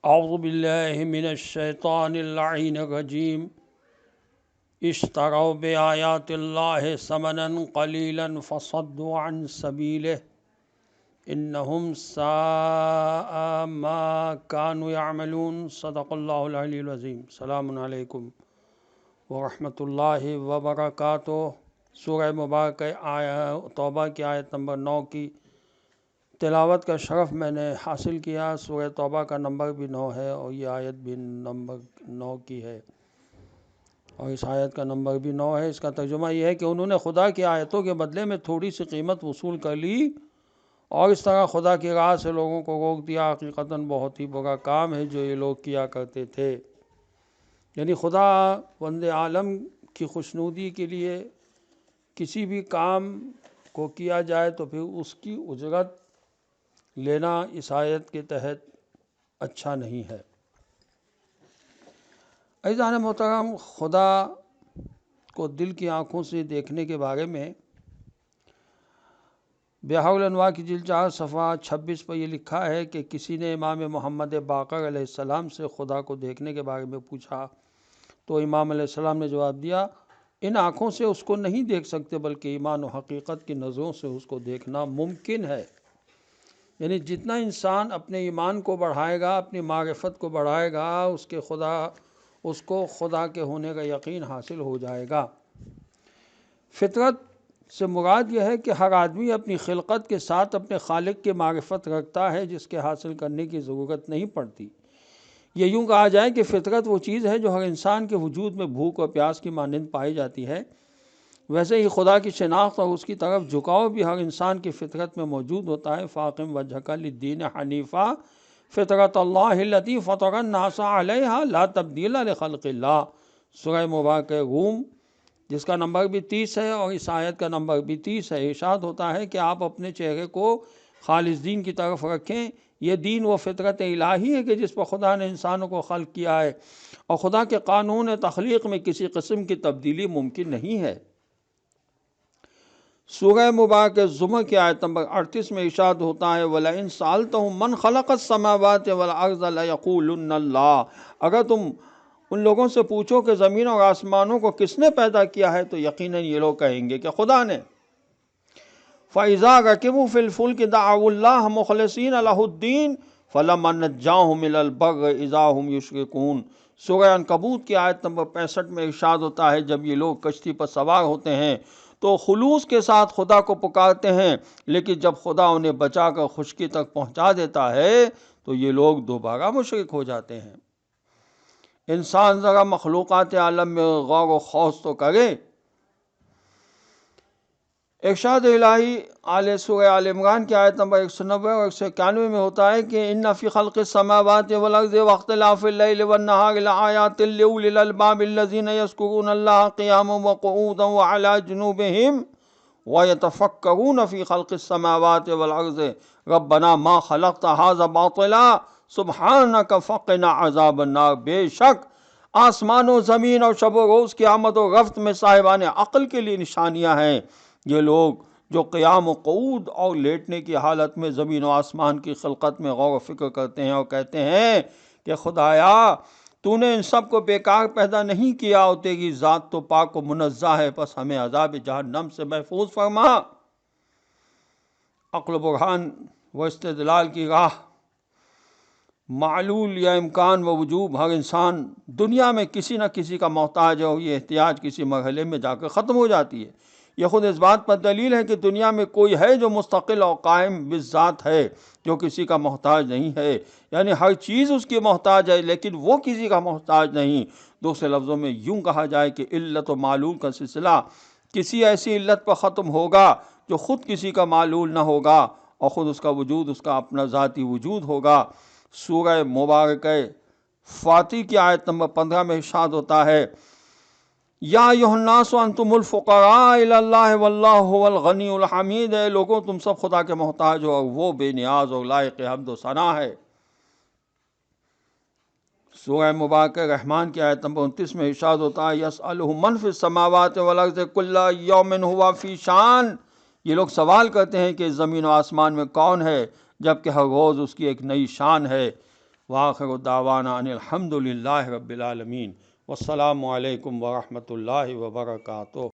اعوذ باللہ من الشیطان اللعین الرجیم اشتروا بآیات اللہ ثمنا قلیلا فصدوا عن سبیلہ انہم ساء ما كانوا یعملون صدق اللہ العلی العظیم۔ السلام علیکم ورحمۃ اللہ وبرکاتہ۔ سورہ مبارکہ توبہ کی آیت نمبر 9 کی تلاوت کا شرف میں نے حاصل کیا۔ سورہ توبہ کا نمبر بھی 9 ہے اور یہ آیت بھی نمبر 9 کی ہے، اور اس آیت کا نمبر بھی 9 ہے۔ اس کا ترجمہ یہ ہے کہ انہوں نے خدا کی آیتوں کے بدلے میں تھوڑی سی قیمت وصول کر لی اور اس طرح خدا کی راہ سے لوگوں کو روک دیا۔ حقیقتاً بہت ہی برا کام ہے جو یہ لوگ کیا کرتے تھے۔ یعنی خدا بند عالم کی خوشنودی کے لیے کسی بھی کام کو کیا جائے تو پھر اس کی اجرت لینا اس آیت کے تحت اچھا نہیں ہے۔ عزیزان محترم، خدا کو دل کی آنکھوں سے دیکھنے کے بارے میں بحر الانوار کی جلد 4 صفحہ 26 پر یہ لکھا ہے کہ کسی نے امام محمد باقر علیہ السلام سے خدا کو دیکھنے کے بارے میں پوچھا تو امام علیہ السلام نے جواب دیا، ان آنکھوں سے اس کو نہیں دیکھ سکتے بلکہ ایمان و حقیقت کی نظروں سے اس کو دیکھنا ممکن ہے۔ یعنی جتنا انسان اپنے ایمان کو بڑھائے گا، اپنی معرفت کو بڑھائے گا، اس کو خدا کے ہونے کا یقین حاصل ہو جائے گا۔ فطرت سے مراد یہ ہے کہ ہر آدمی اپنی خلقت کے ساتھ اپنے خالق کی معرفت رکھتا ہے جس کے حاصل کرنے کی ضرورت نہیں پڑتی۔ یہ یوں کہا جائے کہ فطرت وہ چیز ہے جو ہر انسان کے وجود میں بھوک اور پیاس کی مانند پائی جاتی ہے، ویسے ہی خدا کی شناخت اور اس کی طرف جھکاؤ بھی ہر انسان کی فطرت میں موجود ہوتا ہے۔ فاقم وجہک للدین حنیفا فطرت اللہ التی فطر الناس علیہا لا تبدیل لخلق اللہ۔ سورہ مبارکہ روم جس کا نمبر بھی 30 ہے اور اس آیت کا نمبر بھی 30 ہے، ارشاد ہوتا ہے کہ آپ اپنے چہرے کو خالص دین کی طرف رکھیں۔ یہ دین وہ فطرت الہی ہے کہ جس پر خدا نے انسانوں کو خلق کیا ہے، اور خدا کے قانون تخلیق میں کسی قسم کی تبدیلی ممکن نہیں ہے۔ سورہ مبارکہ زمر کی آیت نمبر 38 میں ارشاد ہوتا ہے وَلَئِن سَأَلْتَهُم مَّنْ خَلَقَ السَّمَاوَاتِ وَالْأَرْضَ لَيَقُولُنَّ اللَّهُ۔ اگر تم ان لوگوں سے پوچھو کہ زمین اور آسمانوں کو کس نے پیدا کیا ہے تو یقیناً یہ لوگ کہیں گے کہ خدا نے۔ فَإِذَا رَكِبُوا فِي الْفُلْكِ دَعَوُا اللَّهَ مُخْلِصِينَ لَهُ الدِّينَ فَلَمَّا نَجَّاهُمْ إِلَى الْبَرِّ إِذَا هُمْ يُشْرِكُونَ۔ سورہ عنکبوت کی آیت نمبر 65 میں ارشاد ہوتا ہے جب یہ لوگ کشتی پر سوار ہوتے ہیں تو خلوص کے ساتھ خدا کو پکارتے ہیں، لیکن جب خدا انہیں بچا کر خشکی تک پہنچا دیتا ہے تو یہ لوگ دوبارہ مشرک ہو جاتے ہیں۔ انسان ذرا مخلوقات عالم میں غور و خوض تو کرے۔ ارشاد الہی سورہ آل عمران کی آیت نمبر 190 اور 191 میں ہوتا ہے کہ ان فی خلق السماوات والارض واختلاف اللیل والنہار لآیات لأولی الالباب الذین یذکرون اللہ قیاما وقعودا وعلی جنوبہم ویتفکرون فی خلق السماوات والارض ربنا ما خلقت ھذا باطلا سبحانک فقنا عذاب النار۔ بے شک آسمان و زمین اور شب و روز کی آمد و رفت میں صاحبان عقل کے لیے نشانیاں ہیں۔ یہ لوگ جو قیام و قعود اور لیٹنے کی حالت میں زمین و آسمان کی خلقت میں غور و فکر کرتے ہیں اور کہتے ہیں کہ خدایا تو نے ان سب کو بیکار پیدا نہیں کیا اور تیری ذات تو پاک و منزہ ہے، پس ہمیں عذاب جہنم سے محفوظ فرما۔ عقل و برہان و استدلال کی راہ، معلول یا امکان و وجوب، ہر انسان دنیا میں کسی نہ کسی کا محتاج ہے اور یہ احتیاج کسی مرحلے میں جا کر ختم ہو جاتی ہے۔ یہ خود اس بات پر دلیل ہے کہ دنیا میں کوئی ہے جو مستقل اور قائم بالذات ہے، جو کسی کا محتاج نہیں ہے۔ یعنی ہر چیز اس کی محتاج ہے لیکن وہ کسی کا محتاج نہیں۔ دوسرے لفظوں میں یوں کہا جائے کہ علت و معلول کا سلسلہ کسی ایسی علت پر ختم ہوگا جو خود کسی کا معلول نہ ہوگا اور خود اس کا وجود اس کا اپنا ذاتی وجود ہوگا۔ سورہ مبارکہ فاتر کی آیت نمبر 15 میں ارشاد ہوتا ہے یا ایھا الناس انتم الفقراء الی اللہ واللہ هو الغنی الحمید۔ اے لوگوں تم سب خدا کے محتاج ہو اور وہ بے نیاز اور لائق حمد و ثنا ہے۔ سورہ مبارکہ رحمان کی آیت نمبر 29 میں ارشاد ہوتا ہے یسألہ من فی السماوات والارض کل یوم ھو فی شان۔ یہ لوگ سوال کرتے ہیں کہ زمین و آسمان میں کون ہے جبکہ ہر روز اس کی ایک نئی شان ہے۔ وآخر دعوانا ان الحمد للہ رب العالمین، والسلام علیکم ورحمۃ اللہ وبرکاتہ۔